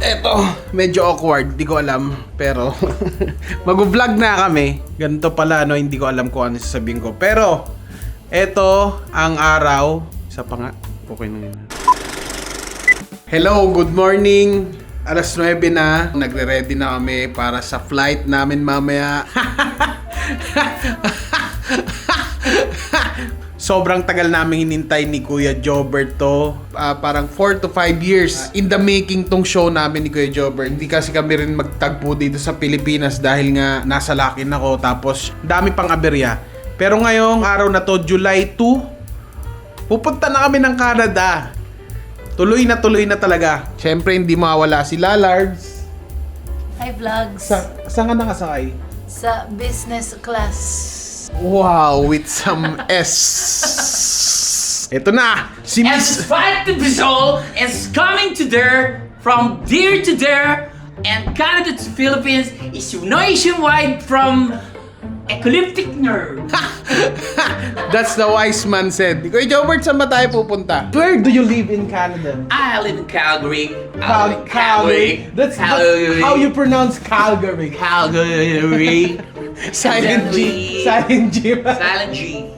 Eto, medyo awkward, di ko alam. Pero, mag-vlog na kami. Ganito pala, no? Hindi ko alam kung ano sasabihin ko. Pero, eto, ang araw. Isa pa nga. Okay na yun. Hello, good morning. Alas 9 na. Nagre-ready na kami para sa flight namin mamaya. Sobrang tagal namin hinintay ni Kuya Jobert to. Parang 4 to 5 years in the making tong show namin ni Kuya Jobert. Hindi kasi kami rin magtagpo dito sa Pilipinas dahil nga nasa Lakin ako. Tapos dami pang aberya. Pero ngayong araw na to, July 2, pupunta na kami ng Canada. Tuloy na talaga. Siyempre hindi mawala si Lalards. Hi vlogs! Saan ka nakasakay? Sa business class. Wow, with some S. Ito na, si And Miss... Fight the Bisol is coming to there, from there to there, and Canada to Philippines is nationwide from Ecliptic Nerve. That's the wise man said. Kuya Jobert, saan ba tayo pupunta? Where do you live in Canada? I live in Calgary. I live in Calgary. That's Calgary. how you pronounce Calgary. Calgary. Silent G. Silent G. Silent G.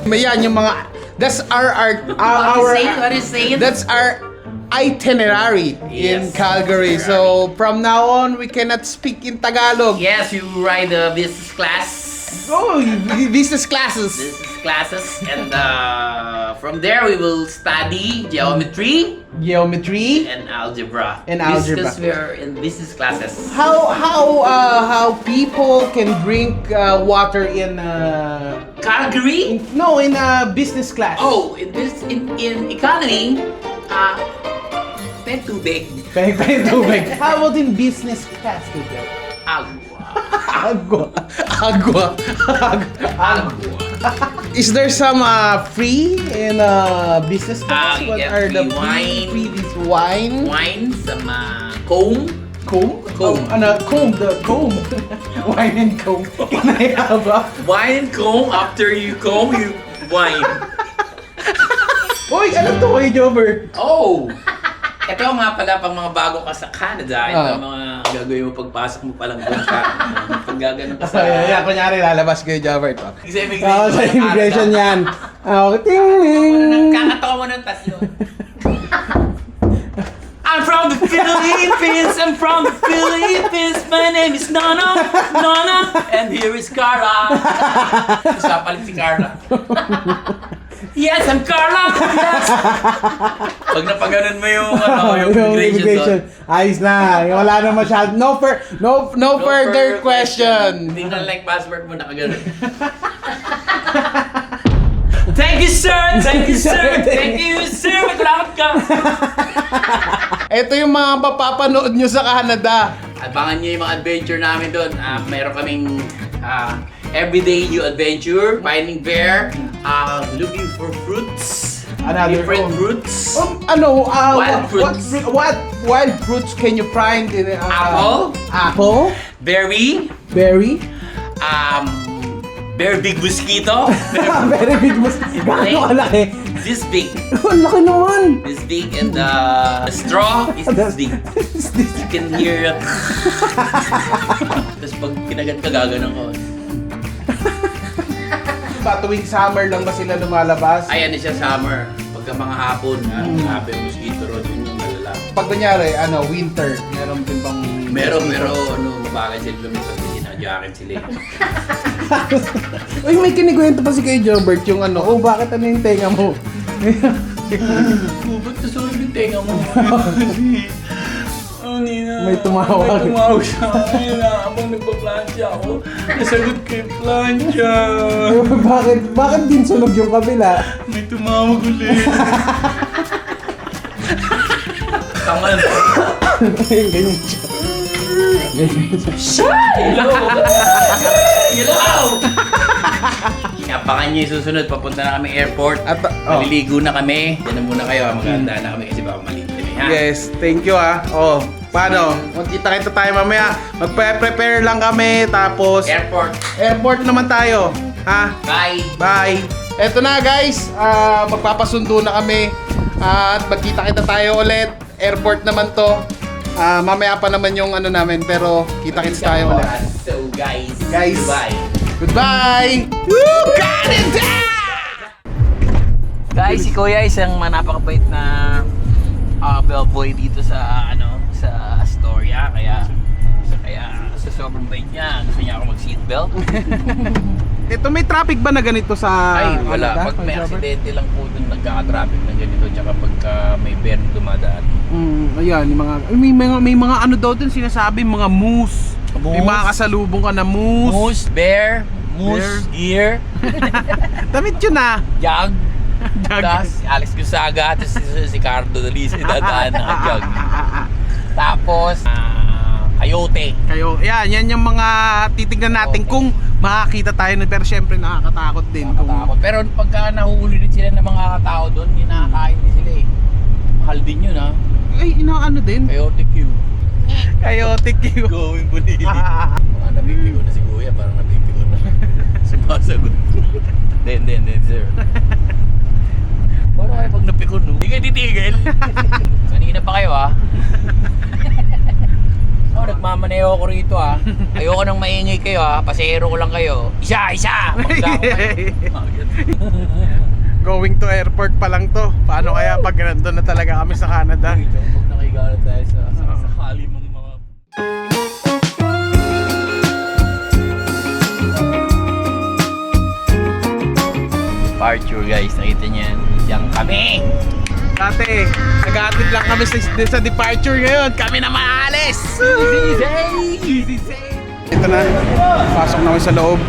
Mayan yung mga... That's our What is saying? that's our itinerary in Yes. Calgary. So from now on, we cannot speak in Tagalog. Yes, you ride the business class. Oh, business classes. Business classes, and from there we will study geometry Geometry. and algebra. And algebra. Because we are in business classes. How people can drink water in Calgary? in business class. Oh, in economy, tubig. Pwede tubig. How about in business class? Agua. Agua. Agua. Is there some free in business class? You What get are the free wine. free wine? Wine, some comb. Comb? Comb. Comb, the comb. Wine and comb. Can I have a... Wine and comb. After you comb, you wine. Uy, ano to kay Jobert? Oh! Ito nga pala pang mga bago ka sa Canada. Ito Ah. mga gagawin mo pagpasok mo palang doon sa pag gaganon ka sa... Yeah, kunyari lalabas kay Jobert. Sa immigration. Sa immigration yan. Okay, ting! Kakatawa mo ng tatlo. I'm from the Philippines. I'm from the Philippines. My name is Nana. And here is Carla. Isa palit si Carla. Yes, I'm Carla. Yes. Pag napaganon mo yung immigration. Ayos na. Wala na masyado. No further question. Hindi na like password mo nakaganon. Thank you, sir! Thank you, sir! Thank you, sir! Salamat ka! Ito yung mga mapapanood nyo sa Canada. Abangan nyo yung mga adventure namin doon. Meron kaming everyday new adventure, finding bear, looking for fruits, different fruits. Wild fruits. What wild fruits can you find in Apple. Apple. Berry, Berry. very big mosquito. Very big mosquito. Gaano kalaki? This big. Ang laki naman. This big, and the straw is this big. You can hear Tapos pag kinagat ka, gaganon ko. Tuwing summer lang ba sila lumalabas? Ayan siya summer. Pagka mga hapon, grabe yung mosquito road, yun yung malala. Pag kunyari, winter, meron din bang... Meron, bagay sila lumipas, ginadyakin sila eh. Uy, may kinikwento pa si kay Jobert yung bakit yung tenga mo? Ba't nasunog yung tenga mo? May tumawag. May tumawag sa akin habang nagpa-plancha ako. Nasagot ko yung plancha. Bakit din sunog yung kabila? May tumawag ulit. Tangan. Ganyan siya. Hello! Hello! Abangan nyo yung susunod. Papunta na kami airport. Maliligo na kami. Diyan na muna kayo. Maganda na kami kasi baka maliit kami, ha? Yes, thank you paano? Magkita-kita tayo mamaya. Magpe-prepare lang kami. Tapos airport naman tayo. Ha? Bye! Bye! Eto na guys. Magpapasundo na kami. At magkita-kita tayo ulit. Airport naman to. Mamaya pa naman yung ano namin, pero kita-kits tayo ulit. So guys, Guys. goodbye. Goodbye! Woo! Canada! Guys, si Kuya isang napakabait na bellboy dito sa sa Astoria, kaya sa sobrang bait niya, gusto niya ako mag-seatbelt. Ito, may traffic ba na ganito sa... Ay, wala. Canada? Pag may aksidente lang po dun nagkaka-traffic na ganito, tsaka pagka may bear dumadaan. Ayan, yung mga, may mga ano daw din sinasabi, mga moose. May mga kasalubong ka na moose. Moose, bear, moose, gear, Damit yun ah. jag, Jag. tapos Alex Gonzaga, tapos si Cardo Dalisa dadaan ng jag. Tapos, coyote. Kayo, yan yung mga titignan natin kung makakita tayo nun, pero syempre nakakatakot din. Nakakatakot. Pero pagka nahuhuli rin sila ng mga tao doon, nakakain din sila eh. Mahal din yun ha. Ay, inaano din? Coyote Q. Coyote Q. Going bulili. Mga napipigo na si Kuya, parang napipigo na. Sumasagot. Hindi, sir. Parang kayo pag napikon, no? Hindi kayo titigil. Kanina pa kayo, ha? Oh, nagmamaneho ko rito, ha? Ayoko nang maingay kayo, ha? Pasahero ko lang kayo. Isa! Pagka ko kayo. Going to airport pa lang to. Paano kaya pag nandun na talaga kami sa Canada? Huwag nakigala tayo sa sakali mong mga... Departure guys, nakita niyo yan. Diyan kami! Dati, nag-aatid lang kami sa departure ngayon. Kami na maalis! Easy Ito na, pasok na kami sa loob.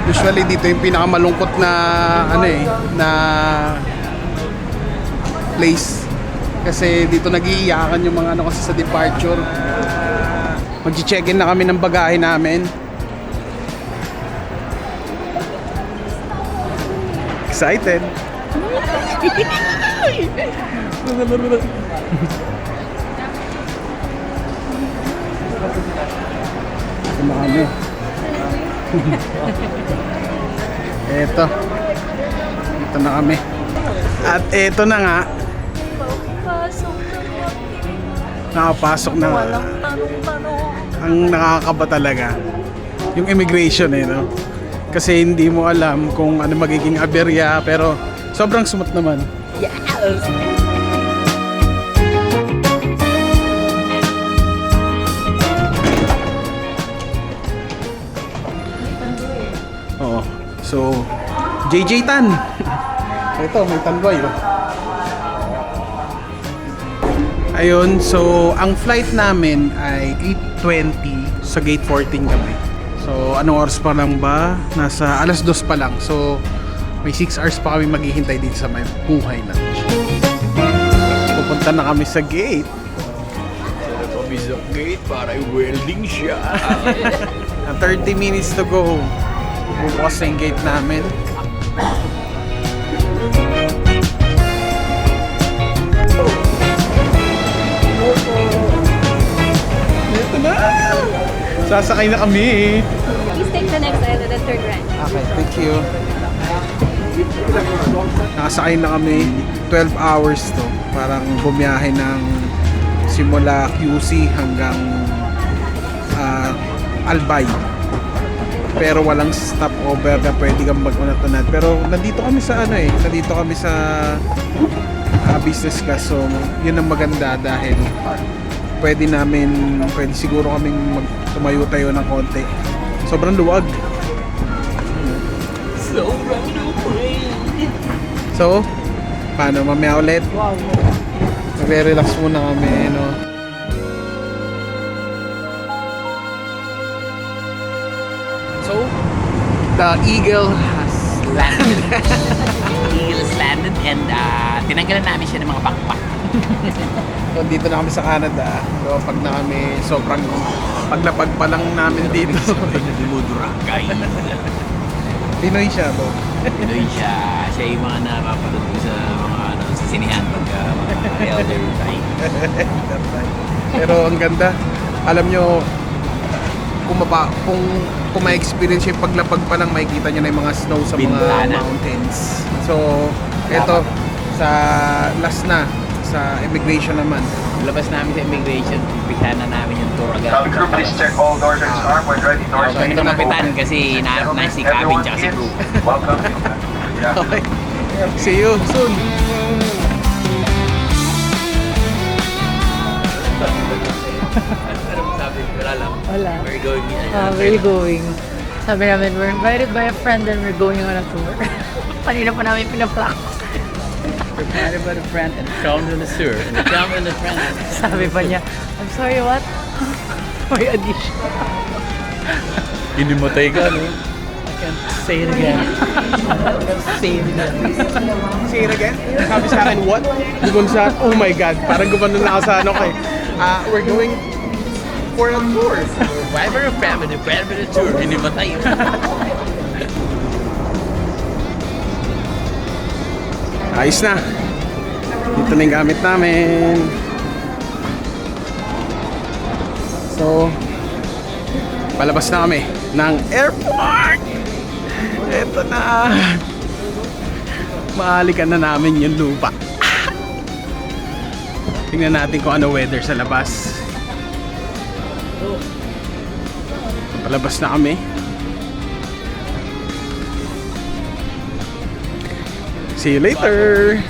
Usually dito yung pinakamalungkot na na place. Kasi dito nag-iiyakan yung mga kasi sa departure. Mag-check-in na kami ng bagahe namin. Excited! Kumami. Eto. Ito na kami. At eto na nga. Nakapasok na nga. Walang tanong-tanong. Ang nakakaba talaga yung immigration no? Kasi hindi mo alam kung ano magiging aberya, pero sobrang smooth naman. Yes! Oo. So, JJ Tan. Ito, may tanboy. Ayun, so ang flight namin ay 8:20 sa gate 14 kami. So, anong oras pa lang ba? Nasa alas 2 pa lang. So, may 6 hours pa kami maghihintay dito sa may buhay lunch. Pupunta na kami sa gate. Kami sa gate para welding siya. 30 minutes to go. Bubukas na yung gate namin. Ito na! Sasakay na kami. Please take the next aisle, the third rank. Okay, thank you. Nakasakay na kami. 12 hours to. Parang bumiyahe ng simula QC hanggang Albay. Pero walang stopover na pwede kang mag-unatunad. Pero nandito kami sa nandito kami sa business class. So, yun ang maganda dahil pwede siguro kaming tumayo-tayo ng konti. Sobrang luwag. So, paano? Mamaya ulit? Magre-relax muna kami, no? So, the Eagle has landed. Eagle has landed and tinanggalan namin siya ng mga backpack. So, dito na kami sa Canada. So, pag na kami, sobrang paglapag pa lang namin dito. Dumudurangay. Pinoy siya, to. Pinoy siya. Siya yung mga napapanood ko sa mga sa sinihan pagka mga elder time. Pero ang ganda. Alam nyo, kung ma-experience yung paglapag pa lang, makikita nyo na yung mga snow sa mga Bintana. mountains. So, eto, sa last na, sa immigration naman. Labas namin sa immigration, umpisa na namin yung tour agad. Cabin crew, please check all doors and arm when ready. Doors Ito and kapitan kasi na si cabin tsaka si crew. Welcome. Yeah. Okay. See you soon. Ano sabi? Wala lang. Wala. We're going. We're going. Sabi namin, we're invited by a friend and we're going on a tour. Kanina pa namin pinapractice. Prepared by the friend and found in the sewer. And the jump in the friend. Sabi pa niya, I'm sorry, what? May addition. Inimatay ka, no? I can't say it again. I can't say it again. Say it again. Sabi sa akin, what? Doon sa, oh my God, parang gumanon na ako sa ano kay. We're going for a tour. Why were you prepared by the tour? Inimatay. Ayos na. Dito na yung gamit namin. So, palabas na kami ng airport. Ito na. Mahalikan na namin yung lupa. Tingnan natin kung ano weather sa labas. Palabas na kami. See you later.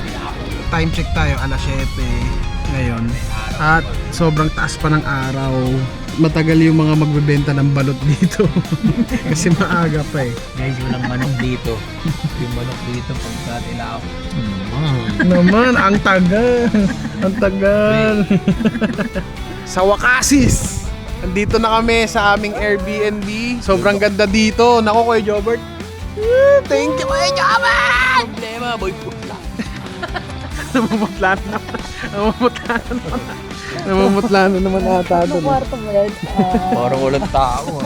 Time check tayo, alas 7 ngayon. At sobrang taas pa ng araw. Matagal yung mga magbebenta ng balot dito. Kasi maaga pa eh. Guys, walang manok dito. Yung manok dito pagka ilaw. Naman, ang tagal. Ang tagal. Sa wakasis, andito na kami sa aming Airbnb. Sobrang ganda dito. Nako, Kuya Jobert. Thank you, Kuya Jobert! Problema, boy putla. Namumutla na naman. Namumutla na naman. Namumutla na naman ata doon. Kwarto mo yan. Parang walang tao.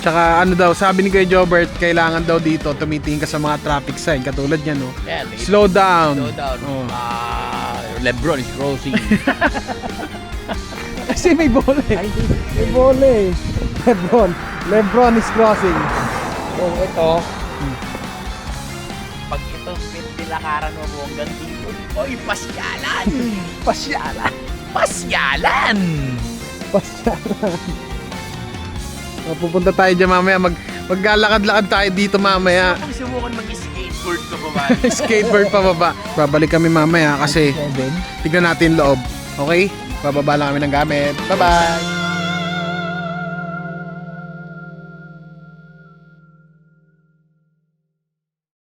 Tsaka ano daw, sabi ni Kuya Jobert, kailangan daw dito tumitingin ka sa mga traffic sign. Katulad yan, no? Yeah, Slow down. Slow down. Oh. Lebron is crossing. Kasi may bola eh. May bola eh. Lebron is crossing. Oh, ito. Pag ito nilakaran mo mo hanggang dito. Oy, pasyalan! Pasyalan! Pasyalan! Pupunta tayo dyan mamaya. Maglalakad-lakad tayo dito mamaya. Kung subukan mag-skateboard ka pa ba? Skateboard pa baba. Babalik kami mamaya kasi tignan natin loob. Okay? Bababa lang kami ng gamit. Bye-bye!